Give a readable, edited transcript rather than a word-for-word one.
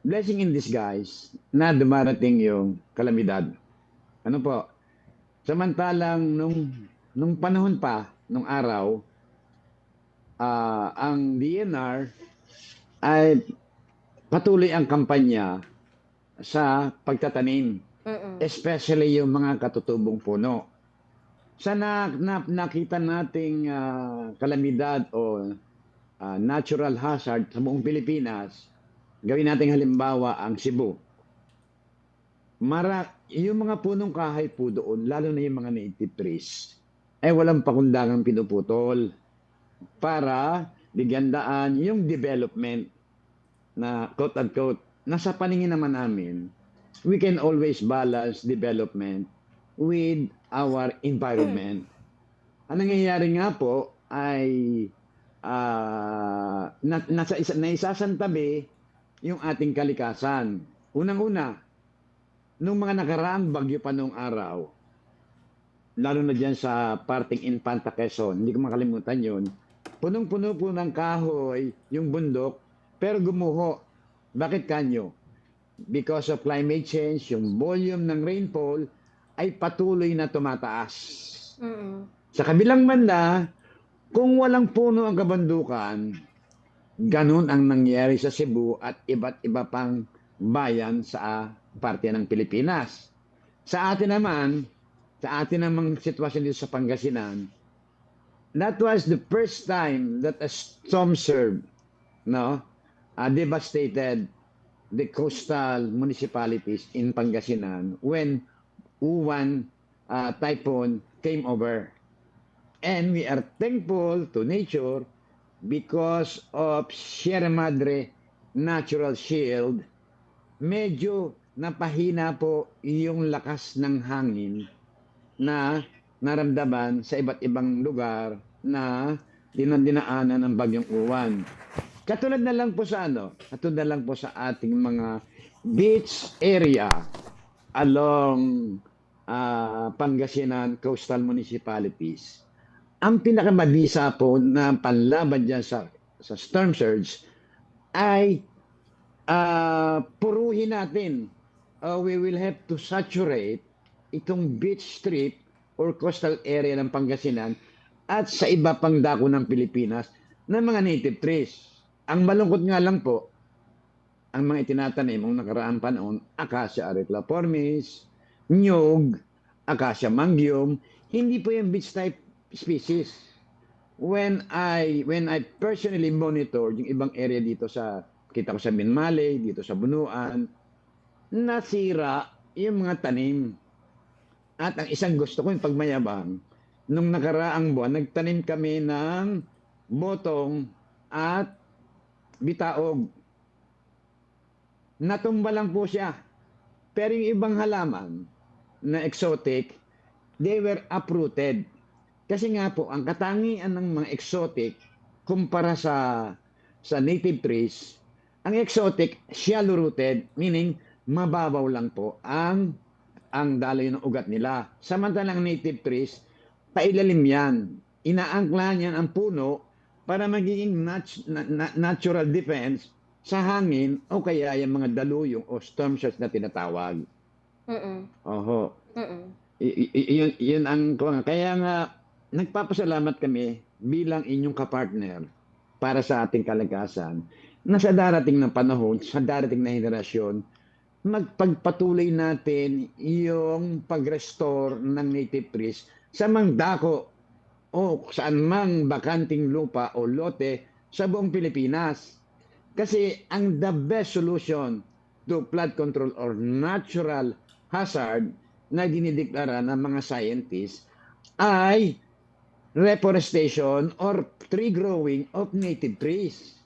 blessing in disguise na dumarating yung kalamidad. Ano po? Samantalang nung panahon pa, nung araw, ang DNR ay patuloy ang kampanya sa pagtatanim, Mm. especially yung mga katutubong puno. Sa nakita nating kalamidad o natural hazard sa buong Pilipinas, gawin nating halimbawa ang Cebu. Yung mga punong kahoy po doon, lalo na yung mga native trees, ay walang pakundangang pinuputol para bigyan daan yung development na quote-unquote. Nasa paningin naman namin, we can always balance development with our environment. Ang nangyayari nga po ay naisasantabi yung ating kalikasan. Unang-una, nung mga nakaraang bagyo pa nung araw, lalo na dyan sa parting Infanta Quezon, hindi ko makalimutan yun, punong-puno po ng kahoy yung bundok, pero gumuho. Bakit kanyo? Because of climate change, yung volume ng rainfall ay patuloy na tumataas. Mm. Sa kabilang banda, kung walang puno ang kabandukan, ganun ang nangyari sa Cebu at iba't iba pang bayan sa parte ng Pilipinas. Sa atin namang sitwasyon dito sa Pangasinan, that was the first time that a storm surge devastated the coastal municipalities in Pangasinan when Uwan typhoon came over. And we are thankful to nature because of Sierra Madre Natural Shield. Medyo napahina po yung lakas ng hangin na naramdaman sa iba't ibang lugar na dinadinaanan ng bagyong Uwan. Katulad na lang po sa ating mga beach area along Pangasinan coastal municipalities. Ang pinakamabisa po na panlaban dyan sa storm surge ay puruhin natin. We will have to saturate itong beach strip or coastal area ng Pangasinan at sa iba pang dako ng Pilipinas ng mga native trees. Ang malungkot nga lang po, ang mga itinatanim ng nakaraang panahon, Acacia aretlaformis, nyug, Acacia mangium, hindi po yung beach type species. When I personally monitored yung ibang area dito kita ko sa Binmaley, dito sa Bunuan, nasira yung mga tanim. At ang isang gusto ko yung pagmayabang, nung nakaraang buwan, nagtanim kami ng botong at bitaog. Natumba lang po siya. Pero yung ibang halaman na exotic, they were uprooted. Kasi nga po, ang katangian ng mga exotic kumpara sa native trees, ang exotic shallow rooted, meaning mababaw lang po ang daloy ng ugat nila. Samantalang native trees, pailalim yan. Inaangkla niyan ang puno para magiging natural defense sa hangin o kaya yung mga daluyong o storm surge na tinatawag. Mm. Oho. Mm. Yun ang kaya nga nagpapasalamat kami bilang inyong kapartner para sa ating kalikasan na sa darating na panahon, sa darating na henerasyon, magpagpatuloy natin yung pag-restore ng native trees sa mga dako o saan mang bakanting lupa o lote sa buong Pilipinas. Kasi ang the best solution to flood control or natural hazard na dinideklara ng mga scientists ay reforestation or tree growing of native trees.